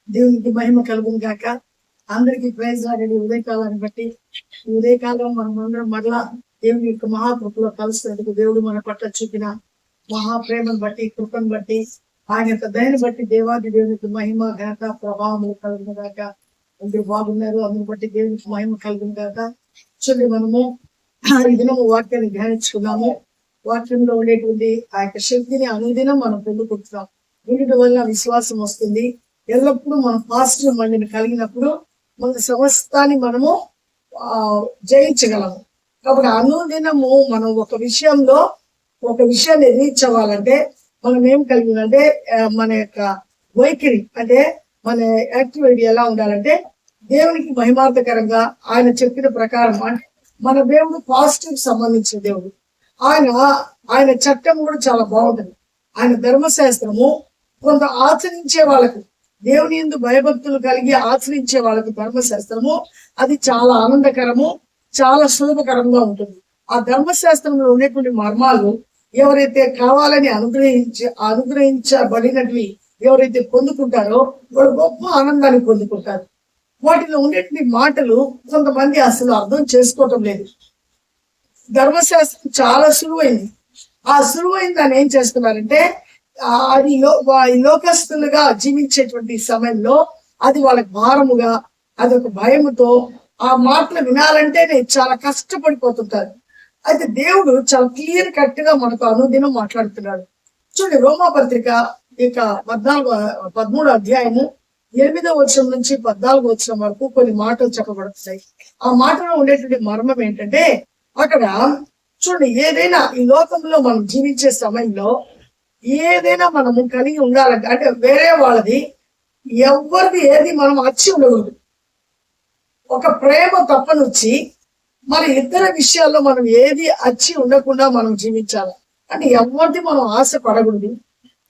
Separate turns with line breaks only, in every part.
దేవునికి మహిమ కలుగును గాక. అందరికీ ప్రైజ్ లాగండి. ఉదయకాలాన్ని బట్టి ఉదయకాలం మనం అందరం మరలా దేవుని యొక్క మహాకృపలో కలుస్తున్నందుకు దేవుడు మన పట్ల చూపిన మహాప్రేమను బట్టి, కృపను బట్టి, ఆయన యొక్క దయని బట్టి దేవాది దేవునికి మహిమ ఘనత ప్రభావం కలుగును గాక. అందరూ బాగున్నారు. అందుని బట్టి దేవునికి మహిమ కలుగును గాక. చూడండి, మనము ఈ దినము వాక్యాన్ని ధ్యానించుకున్నాము. వాక్యంలో ఉండేటువంటి ఆ యొక్క శక్తిని అనుదినం మనం పొందుకుంటున్నాం. వీటి వల్ల విశ్వాసం వస్తుంది. ఎల్లప్పుడూ మనం పాజిటివ్ మైండ్ని కలిగినప్పుడు మన సమస్తాన్ని మనము జయించగలము. కాబట్టి అనుదినము మనం ఒక విషయాన్ని రీచ్ అవ్వాలంటే మనం ఏం కలిగిందంటే మన యొక్క వైఖరి అంటే మన యాక్టివిటీ ఎలా ఉండాలంటే దేవునికి మహిమార్థకరంగా ఆయన చెప్పిన ప్రకారం. అంటే మన దేవుడు పాజిటివ్ సంబంధించిన దేవుడు. ఆయన చట్టం కూడా చాలా బాగుంటుంది. ఆయన ధర్మశాస్త్రము కొంత ఆచరించే వాళ్ళకు, దేవుని యందు భయభక్తులు కలిగి ఆచరించే వాళ్ళకు ధర్మశాస్త్రము అది చాలా ఆనందకరము, చాలా సులభకరంగా ఉంటుంది. ఆ ధర్మశాస్త్రంలో ఉండేటువంటి మర్మాలు ఎవరైతే కావాలని అనుగ్రహించబడినవి ఎవరైతే పొందుకుంటారో వాళ్ళు గొప్ప ఆనందాన్ని పొందుకుంటారు. వాటిలో ఉండేటువంటి మాటలు కొంతమంది అసలు అర్థం చేసుకోవటం లేదు. ధర్మశాస్త్రం చాలా సులువైంది. ఆ సులువైన దాన్ని ఏం చేస్తున్నారంటే అది లోకస్తులుగా జీవించేటువంటి సమయంలో అది వాళ్ళకి భారముగా, అదొక భయముతో ఆ మాటలు వినాలంటేనే చాలా కష్టపడిపోతుంటారు. అయితే దేవుడు చాలా క్లియర్ కట్ గా మనకు అనుదినం మాట్లాడుతున్నాడు. చూడండి, రోమాపత్రిక ఇక 13వ అధ్యాయము 8వ వచనం నుంచి 14వ వచనం వరకు కొన్ని మాటలు చెప్పబడుతున్నాయి. ఆ మాటలో ఉండేటువంటి మర్మం ఏంటంటే, అక్కడ చూడండి, ఏదైనా ఈ లోకంలో మనం జీవించే సమయంలో ఏదైనా మనము కలిగి ఉండాలంటే, అంటే వేరే వాళ్ళది ఎవరిది ఏది మనం అచ్చి ఉండకూడదు. ఒక ప్రేమ తప్పనుచ్చి మరి ఇతర విషయాల్లో మనం ఏది అచ్చి ఉండకుండా మనం జీవించాలి. అంటే ఎవరిది మనం ఆశ పడకూడదు,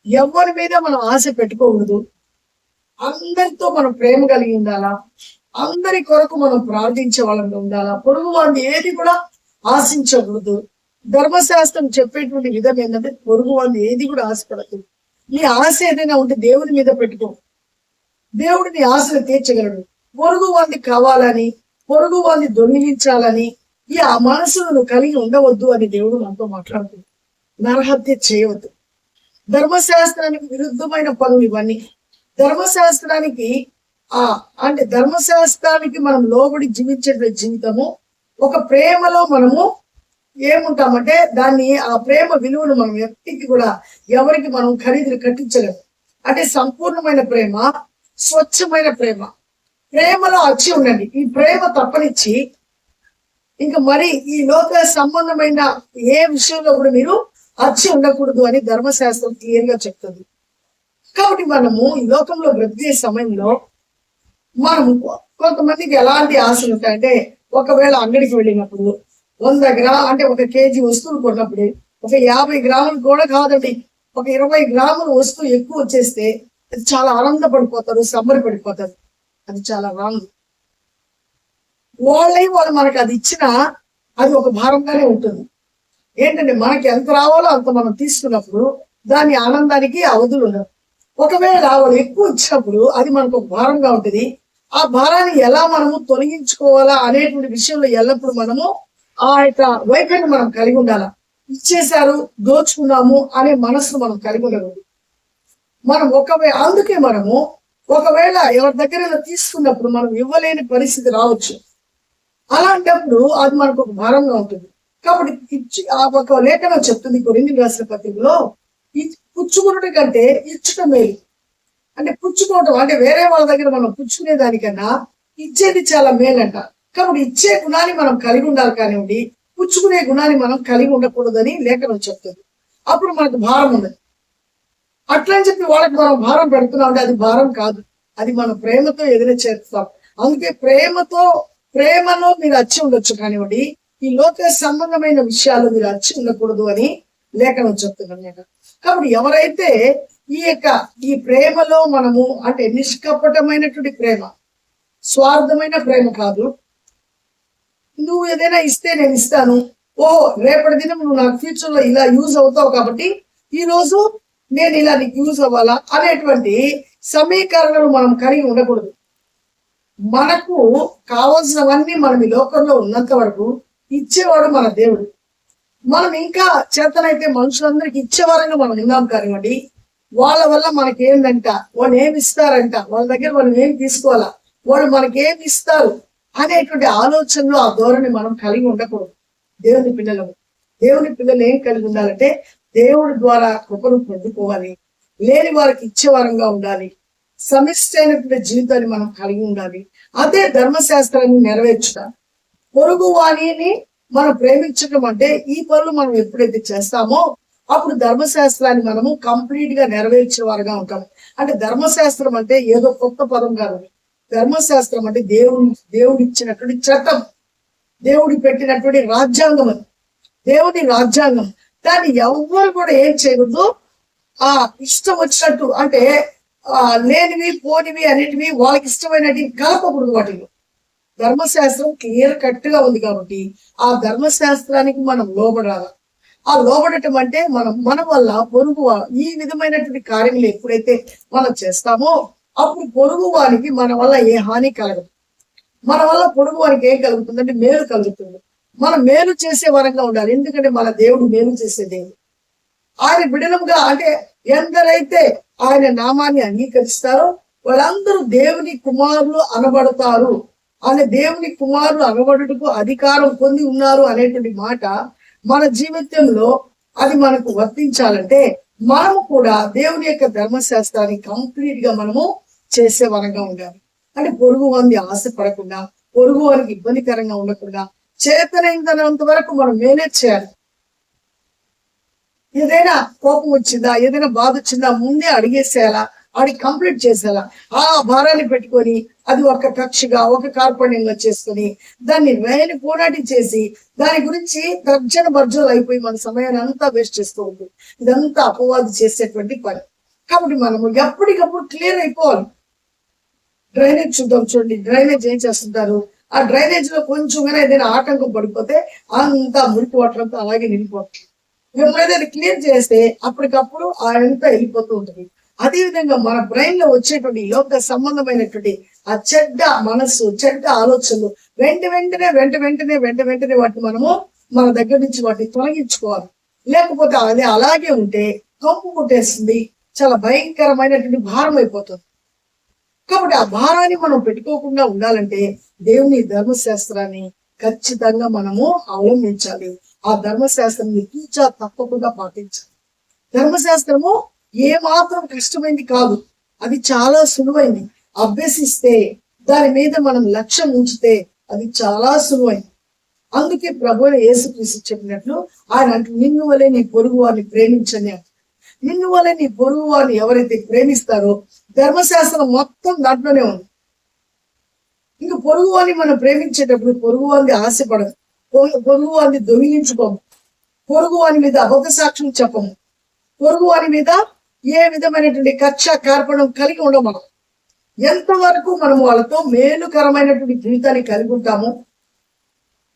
ఎవరి మీద మనం ఆశ పెట్టుకోకూడదు. అందరితో మనం ప్రేమ కలిగి ఉండాలా, అందరి కొరకు మనం ప్రార్థించే వాళ్ళని ఉండాలా, పొరుగు వాడిని ఏది కూడా ఆశించకూడదు. ధర్మశాస్త్రం చెప్పేటువంటి విధం ఏంటంటే పొరుగు వాడిని ఏది కూడా ఆశపడదు. నీ ఆశ ఏదైనా ఉంటే దేవుని మీద పెట్టుకో, దేవుడిని ఆశలు తీర్చగలడు. పొరుగు వాడిని కావాలని, పొరుగు వాడిని దొంగిలించాలని ఈ ఆ మనసును కలిగి ఉండవద్దు అని దేవుడు మనతో మాట్లాడుతుంది. నరహత్య చేయవద్దు. ధర్మశాస్త్రానికి విరుద్ధమైన పనులు ఇవన్నీ. ధర్మశాస్త్రానికి అంటే ధర్మశాస్త్రానికి మనం లోబడి జీవించే జీవితము ఒక ప్రేమలో మనము ఏముంటామంటే ఆ ప్రేమ విలువను మనం వ్యక్తికి కూడా ఎవరికి మనం ఖరీదులు కట్టించలేము. అంటే సంపూర్ణమైన ప్రేమ, స్వచ్ఛమైన ప్రేమలో అచ్చి ఉండండి. ఈ ప్రేమ తప్పనిచ్చి ఇంకా మరి ఈ లోక సంబంధమైన ఏ విషయంలో కూడా మీరు అచ్చి ఉండకూడదు అని ధర్మశాస్త్రం క్లియర్ గా చెప్తుంది. కాబట్టి మనము ఈ లోకంలో బ్రతికే సమయంలో మనము కొంతమందికి ఎలాంటి ఆశలు ఉంటాయంటే, ఒకవేళ అంగడికి వెళ్ళినప్పుడు 100 గ్రాములు అంటే 1 కేజీ వస్తువులు కొన్నప్పుడు ఒక 50 గ్రాములు కూడా కాదండి, ఒక 20 గ్రాముల వస్తువు ఎక్కువ వచ్చేస్తే అది చాలా ఆనందపడిపోతారు, సంబరపడిపోతారు. అది చాలా రాంగ్. వాళ్ళు మనకు అది ఇచ్చినా అది ఒక భారంగానే ఉంటుంది. ఏంటంటే మనకి ఎంత రావాలో అంత మనం తీసుకున్నప్పుడు దాని ఆనందానికి అవధులు ఉండవు. ఒకవేళ వాళ్ళు ఎక్కువ ఇచ్చినప్పుడు అది మనకు ఒక భారంగా ఉంటుంది. ఆ భారాన్ని ఎలా మనము తొలగించుకోవాలా అనేటువంటి విషయంలో ఎల్లప్పుడూ మనము ఆ యొక్క వైఖరిని మనం కలిగి ఉండాలా. ఇచ్చేశారు, దోచుకున్నాము అనే మనసును మనం కలిగి ఉండకూడదు. మనం అందుకే మనము ఒకవేళ ఎవరి దగ్గర తీసుకున్నప్పుడు మనం ఇవ్వలేని పరిస్థితి రావచ్చు. అలాంటప్పుడు అది మనకు ఒక భారంగా ఉంటుంది. కాబట్టి ఒక లేఖనం చెప్తుంది కొరింథీయులకు రాసిన పత్రికలో, పుచ్చుకున్నటి కంటే ఇచ్చటం మేలు. అంటే పుచ్చుకోవటం అంటే వేరే వాళ్ళ దగ్గర మనం పుచ్చుకునే దానికన్నా ఇచ్చేది చాలా మేలంట. కాబట్టి ఇచ్చే గుణాన్ని మనం కలిగి ఉండాలి కానివ్వండి, పుచ్చుకునే గుణాన్ని మనం కలిగి ఉండకూడదని లేఖనం చెప్తుంది. అప్పుడు మనకు భారం ఉండదు. అట్లా అని చెప్పి వాళ్ళకి మనం భారం పెడుతున్నాం అంటే అది భారం కాదు, అది మన ప్రేమతో చేస్తాం. అందుకే ప్రేమలో మీరు అచ్చి ఉండొచ్చు కానివ్వండి, ఈ లోక సంబంధమైన విషయాలు మీరు అచ్చి ఉండకూడదు అని లేఖనం చెప్తున్నాను. కాబట్టి ఎవరైతే ఈ ప్రేమలో మనము అంటే నిష్కపటమైనటువంటి ప్రేమ, స్వార్థమైన ప్రేమ కాదు. నువ్వు ఏదైనా ఇస్తే నేను ఇస్తాను, రేపటి దినం నువ్వు నాకు ఫ్యూచర్ లో ఇలా యూజ్ అవుతావు కాబట్టి ఈ రోజు నేను ఇలా నీకు యూజ్ అవ్వాలా అనేటువంటి సమీకరణలు మనం కలిగి ఉండకూడదు. మనకు కావాల్సినవన్నీ మనం ఈ లోకంలో ఉన్నంత వరకు ఇచ్చేవాడు మన దేవుడు. మనం ఇంకా చేతనైతే మనుషులందరికి ఇచ్చేవారంగా మనం ఉన్నాం కానివ్వండి, వాళ్ళ వల్ల మనకి ఏంటంట, వాళ్ళు ఏమి ఇస్తారంట, వాళ్ళ దగ్గర మనం ఏం తీసుకోవాలా, వాళ్ళు మనకి ఏమి ఇస్తారు అనేటువంటి ఆలోచనలో ఆ ధోరణి మనం కలిగి ఉండకూడదు. దేవుని పిల్లలు ఏం కలిగి ఉండాలంటే దేవుడి ద్వారా కృపను పొందుకోవాలి, లేని వారికి ఇచ్చేవారంగా ఉండాలి, సమిష్టి అయినటువంటి జీవితాన్ని మనం కలిగి ఉండాలి. అదే ధర్మశాస్త్రాన్ని నెరవేర్చుట. పొరుగు వాణిని మనం ప్రేమించడం అంటే ఈ పనులు మనం ఎప్పుడైతే చేస్తామో అప్పుడు ధర్మశాస్త్రాన్ని మనము కంప్లీట్ గా నెరవేర్చే వారుగా ఉంటాం. అంటే ధర్మశాస్త్రం అంటే ఏదో కొత్త పదం కాదు. ధర్మశాస్త్రం అంటే దేవుడు ఇచ్చినటువంటి చట్టం, దేవుడి పెట్టినటువంటి రాజ్యాంగం. అది దేవుని రాజ్యాంగం. దాన్ని ఎవ్వరు కూడా ఏం చేయకూడదు, ఆ ఇష్టం వచ్చినట్టు అంటే లేనివి పోనివి అన్నిటివి వాళ్ళకి ఇష్టమైనవి కలపకూడదు. వాటిలో ధర్మశాస్త్రం క్లియర్ కట్ గా ఉంది కాబట్టి ఆ ధర్మశాస్త్రానికి మనం లోబడాలి. ఆ లోబడటం అంటే మన వల్ల పొరుగు ఈ విధమైనటువంటి కార్యములు ఎప్పుడైతే మనం చేస్తామో అప్పుడు పొరుగు వారికి మన వల్ల ఏ హాని కలగదు. మన వల్ల పొరుగు వారికి ఏం కలుగుతుంది అంటే మేలు కలుగుతుంది. మనం మేలు చేసే వరంగా ఉండాలి. ఎందుకంటే మన దేవుడు మేలు చేసే దేవుడు. ఆయన బిడలంగా అంటే ఎందరైతే ఆయన నామాన్ని అంగీకరిస్తారో వాళ్ళందరూ దేవుని కుమారులు అనబడతారు. అనే దేవుని కుమారులు అనబడుటకు అధికారం పొంది ఉన్నారు అనేటువంటి మాట మన జీవితంలో అది మనకు వర్తించాలంటే మనము కూడా దేవుని యొక్క ధర్మశాస్త్రాన్ని కంప్లీట్ గా మనము చేసే వరంగా ఉండాలి. అంటే పొరుగు వారిని ఆశపడకుండా, పొరుగు వారికి ఇబ్బందికరంగా ఉండకుండా చేతనైనంత వరకు మనం మేనేజ్ చేయాలి. ఏదైనా కోపం వచ్చిందా, ఏదైనా బాధ వచ్చిందా ముందే అడిగేసేయాలా, అడిగి కంప్లీట్ చేసేలా. ఆ భారాన్ని పెట్టుకొని అది ఒక కక్షగా ఒక కార్పణ్యంగా చేసుకొని దాన్ని వేయని పోరాటి చేసి దాని గురించి తర్జన భర్జనలు అయిపోయి మన సమయాన్ని అంతా వేస్ట్ చేస్తూ ఉంటుంది. ఇదంతా అపవాది చేసేటువంటి పని. కాబట్టి మనము ఎప్పటికప్పుడు క్లియర్ అయిపోవాలి. డ్రైనేజ్ చూద్దాం, చూడండి. డ్రైనేజ్ ఏం చేస్తుంటారు, ఆ డ్రైనేజ్ లో కొంచెం ఏదైనా ఆటంకం పడిపోతే అంతా మురికి వాటర్ అంతా అలాగే నిండిపోతుంది. ఎప్పుడైతే క్లియర్ చేస్తే అప్పటికప్పుడు అంతా వెళ్ళిపోతూ ఉంటుంది. అదే విధంగా మన బ్రెయిన్ లో వచ్చేటువంటి లోక సంబంధమైనటువంటి ఆ చెడ్డ మనస్సు, చెడ్డ ఆలోచనలు వెంటనే వాటిని మనము మన దగ్గర నుంచి వాటిని తొలగించుకోవాలి. లేకపోతే అది అలాగే ఉంటే కంపు కొట్టేస్తుంది, చాలా భయంకరమైనటువంటి భారం అయిపోతుంది. కాబట్టి ఆ భారాన్ని మనం పెట్టుకోకుండా ఉండాలంటే దేవుని ధర్మశాస్త్రాన్ని ఖచ్చితంగా మనము అవలంబించాలి. ఆ ధర్మశాస్త్రాన్ని తూచా తప్పకుండా పాటించాలి. ధర్మశాస్త్రము ఏ మాత్రం కష్టమైంది కాదు, అది చాలా సులువైంది. అభ్యసిస్తే దాని మీద మనం లక్ష్యం ఉంచితే అది చాలా సులువైంది. అందుకే ప్రభు యేసుక్రీస్తు చెప్పినట్లు ఆయన అంటే నిన్ను వలె నీ పొరుగు వారిని ప్రేమించని. నిన్ను వలె నీ పొరుగు వారిని ఎవరైతే ప్రేమిస్తారో ధర్మశాస్త్రం మొత్తం దాంట్లోనే ఉంది. ఇంకా పొరుగు వారిని మనం ప్రేమించేటప్పుడు పొరుగు వారిని ఆశపడము, పొరుగు వారిని దొంగిలించుకోము, పొరుగు వారి మీద అబద్ధ సాక్ష్యం చెప్పము, పొరుగు వారి మీద ఏ విధమైనటువంటి కక్ష కార్పణం కలిగి ఉండము. మనం ఎంతవరకు మనం వాళ్ళతో మేలుకరమైనటువంటి జీవితాన్ని కలిగి ఉంటామో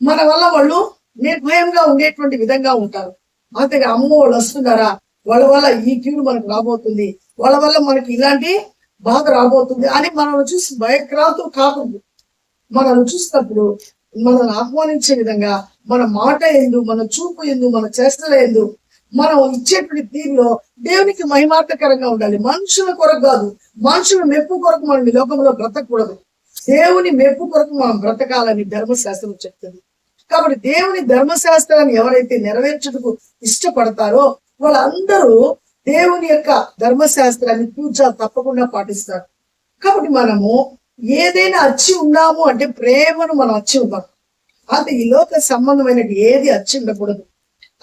మన వల్ల వాళ్ళు నిర్భయంగా ఉండేటువంటి విధంగా ఉంటారు. అంతే అమ్మో వాళ్ళు వస్తున్నారా, వాళ్ళ వల్ల ఈ కీడు మనకు రాబోతుంది, వాళ్ళ వల్ల మనకి ఇలాంటి బాధ రాబోతుంది అని మనల్ని చూసి భయక్రాంతులు కాకూడదు. మనల్ని చూసినప్పుడు మనల్ని ఆహ్వానించే విధంగా మన మాట ఎందు, మన చూపు ఎందు, మన చేష్టల ఎందు, మనం ఇచ్చేటువంటి తీరులో దేవునికి మహిమార్థకరంగా ఉండాలి. మనుషుల కొరకు కాదు, మనుషుల మెప్పు కొరకు మనం ఈ లోకంలో బ్రతకూడదు. దేవుని మెప్పు కొరకు మనం బ్రతకాలని ధర్మశాస్త్రం చెప్తుంది. కాబట్టి దేవుని ధర్మశాస్త్రాన్ని ఎవరైతే నెరవేర్చుటకు ఇష్టపడతారో వాళ్ళందరూ దేవుని యొక్క ధర్మశాస్త్రాన్ని పూజ తప్పకుండా పాటిస్తారు. కాబట్టి మనము ఏదైనా అచ్చి ఉన్నాము అంటే ప్రేమను మనం అచ్చి ఉన్నాం. అంతే ఈ లోక సంబంధమైన ఏది అచ్చి ఉండకూడదు.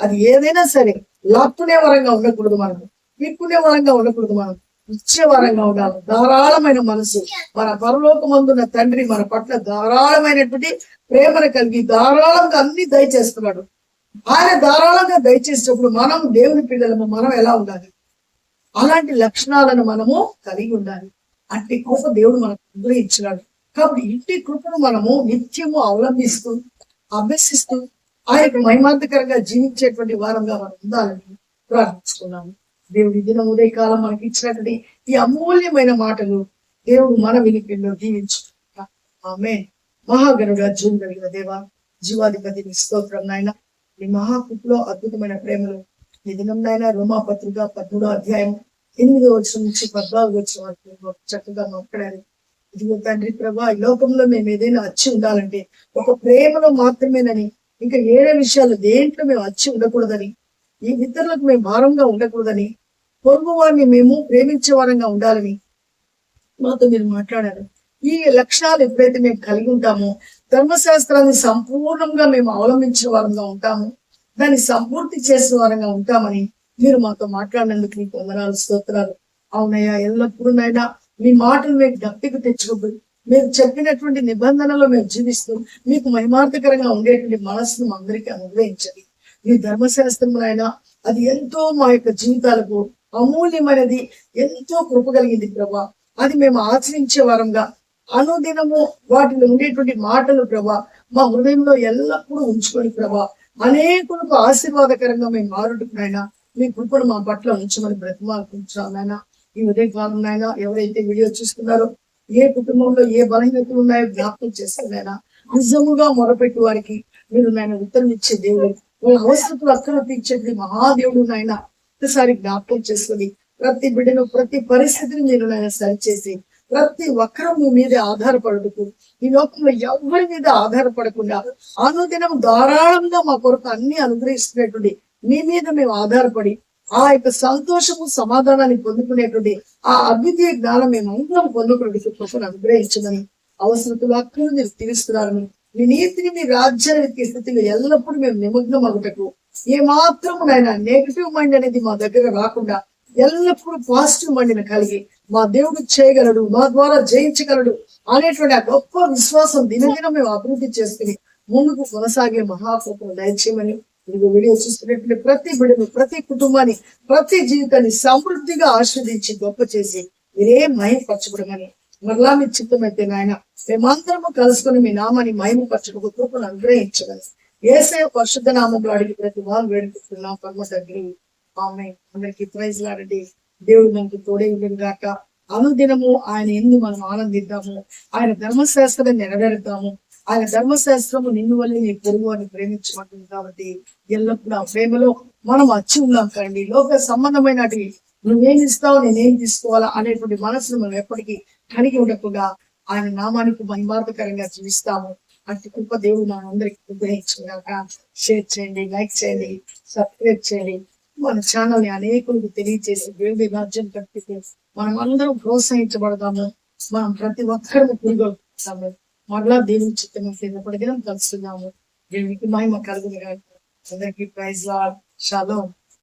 అది ఏదైనా సరే లాక్కునే వరంగా ఉండకూడదు, మనం విప్పుకునే వరంగా ఉండకూడదు, మనం ఇచ్చే వరంగా ఉండాలి. ధారాళమైన మనసు, మన పరలోకమందున్న తండ్రి మన పట్ల ధారాళమైనటువంటి ప్రేమను కలిగి ధారాళంగా అన్ని దయచేస్తున్నాడు. ఆయన ధారాళంగా దయచేసినప్పుడు మనం దేవుని పిల్లలము, మనం ఎలా ఉండాలి, అలాంటి లక్షణాలను మనము కలిగి ఉండాలి. అట్టి కృప దేవుడు మనకు అనుగ్రహించినాడు. కాబట్టి ఇంటి కృపను మనము నిత్యము అవలంబిస్తూ అభ్యసిస్తూ ఆయనకు మహిమార్థకరంగా జీవించేటువంటి వారంగా మనం ఉండాలని ప్రార్థిస్తున్నాము. దేవుడి దిన ఉదయకాలం మనకి ఇచ్చినటువంటి ఈ అమూల్యమైన మాటలు దేవుడు మన వినికిల్లో దీవించు. ఆమె మహాగణుడు జీవం కలిగిన దేవా, జీవాధిపతి స్తోత్రం నాయన. ఈ మహాకృపలో అద్భుతమైన ప్రేమలు ఈ దినం నాయన రోమాపత్రిక 13వ అధ్యాయం 8వ వచనం నుంచి 14వ వచనం వరకు చక్కగా మాట్లాడారు. ఇదిగో తండ్రి ప్రభా, ఈ లోకంలో మేము ఏదైనా వచ్చి ఉండాలంటే ఒక ప్రేమలో మాత్రమేనని, ఇంకా ఏడే విషయాలు దేంట్లో మేము వచ్చి ఉండకూడదని, ఈ ఇతరులకు మేము భారంగా ఉండకూడదని, పొరుగు వారిని మేము ప్రేమించే వారంగా ఉండాలని మాతో మీరు మాట్లాడారు. ఈ లక్షణాలు ఎప్పుడైతే మేము కలిగి ఉంటామో ధర్మశాస్త్రాన్ని సంపూర్ణంగా మేము అవలంబించిన వారంగా ఉంటాము, దాన్ని సంపూర్తి చేసిన వారంగా ఉంటామని మీరు మాతో మాట్లాడినందుకు మీకు వందనాలు, స్తోత్రాలు. అవునయ్యా, ఎల్లప్పుడూ నైనా మీ మాటలు మేము జ్ఞప్తికి తెచ్చుకోబోయి మీరు చెప్పినటువంటి నిబంధనలో మేము జీవిస్తూ మీకు మహిమార్థకరంగా ఉండేటువంటి మనస్సును అందరికీ అనుగ్రహించండి. మీ ధర్మశాస్త్రములైనా అది ఎంతో మా యొక్క జీవితాలకు అమూల్యమైనది, ఎంతో కృప కలిగింది ప్రభా. అది మేము ఆచరించే వారంగా అనుదినము వాటిలో ఉండేటువంటి మాటలు ప్రభా మా హృదయంలో ఎల్లప్పుడూ ఉంచుకొని ప్రభా అనేకులకు ఆశీర్వాదకరంగా మేము మారుడుకునైనా మీ కృపను మా పట్ల ఉంచమని బ్రతిమాలుకుంటున్నాం నాయన. ఈ ఉదయకాలం నాయన ఎవరైతే వీడియో చూస్తున్నారో ఏ కుటుంబంలో ఏ బలహీనతలు ఉన్నాయో జ్ఞాపకం చేస్తున్నాయినా నిజముగా మొరపెట్టి వారికి మీరు నాయన ఉత్తరం ఇచ్చే దేవుడు, వాళ్ళ అవసరతలు అక్కడ తీర్చేది మహాదేవుడు నాయన. ఒకసారి జ్ఞాపకం చేసుకుని ప్రతి బిడ్డను ప్రతి పరిస్థితిని మీరు నాయన సరిచేసి ప్రతి ఒక్కరూ మీ మీద ఆధారపడుతూ ఈ లోకంలో ఎవరి మీద ఆధారపడకుండా అనుదినం ధారాళంగా మా కొరకు అన్ని అనుగ్రహిస్తున్నటువంటి మీ మీద మేము ఆధారపడి ఆ యొక్క సంతోషము సమాధానాన్ని పొందుకునేటువంటి ఆ అద్వితీయ జ్ఞానం మేము అందరం పొందుకునేటువంటి కృపను అనుగ్రహించమని, అవసరతలు అక్కలు మీరు తీరుస్తున్నారని, మీ నీతిని మీ రాజ్యాన్ని వెతికే స్థితిలో ఎల్లప్పుడూ మేము నిమగ్నం అగుటకు ఏ మాత్రము నాయన నెగిటివ్ మైండ్ అనేది మా దగ్గర రాకుండా ఎల్లప్పుడూ పాజిటివ్ మైండ్ కలిగి మా దేవుడు చేయగలడు, మా ద్వారా జయించగలడు అనేటువంటి ఆ గొప్ప విశ్వాసం దినదినం మేము అభివృద్ధి చేసుకుని ముందుకు కొనసాగే మహాకృపను దయచేయమని, ఇదిగో వీడియో చూస్తున్నటువంటి ప్రతి బిడ్డను, ప్రతి కుటుంబాన్ని, ప్రతి జీవితాన్ని సమృద్ధిగా ఆస్వాదించి గొప్ప చేసి మీరే మహిమపరచబడమని, మరలా మీ చిత్తమైతే నాయన మేమందరము కలుసుకొని మీ నామాన్ని మహిమపరచడం కృపను అనుగ్రహించగలరు. యేసయ్య పరిశుద్ధ నామంలో అడిగి ప్రతి వాళ్ళు వేడుకుంటున్నాం పరమ తండ్రి, ఆమేన్. అందరికీ ప్రైజ్ లాడండి. దేవుడు మనకు తోడే ఉండేది గాక. అనుదినము ఆయన ఎందు మనం ఆనందిద్దాము, ఆయన ధర్మశాస్త్రాన్ని నెరవేరుతాము. ఆయన ధర్మశాస్త్రము నిన్ను వల్ల నీ పొరుగు అని ప్రేమించమంటుంది కాబట్టి ఎల్లప్పుడూ ఆ ప్రేమలో మనం వచ్చి ఉన్నాం కండి. లోక సంబంధమైనటి నువ్వేం ఇస్తావు నేనేం తీసుకోవాలా అనేటువంటి మనసును మనం ఎప్పటికీ కలిగి ఉండకుండా ఆయన నామానికి మహిమార్థకరంగా జీవిస్తాము. అట్టి కృప దేవుడు మన అందరికి అనుగ్రహించుగాక. షేర్ చేయండి, లైక్ చేయండి, సబ్స్క్రైబ్ చేయండి. మన ఛానల్ ని అనేకులకు తెలియజేసి దేవుడి రాజ్యం కట్టితే మనం అందరం ప్రోత్సహించబడదాము. మనం ప్రతి ఒక్కరు పురుగొల్పుతాము. మరలా దేవుని చిత్తమైతే కలుస్తున్నాము. దేవునికి మహిమ కలుగును గాక. అందరికీ ప్రైజ్ లార్డ్. షాలోమ్.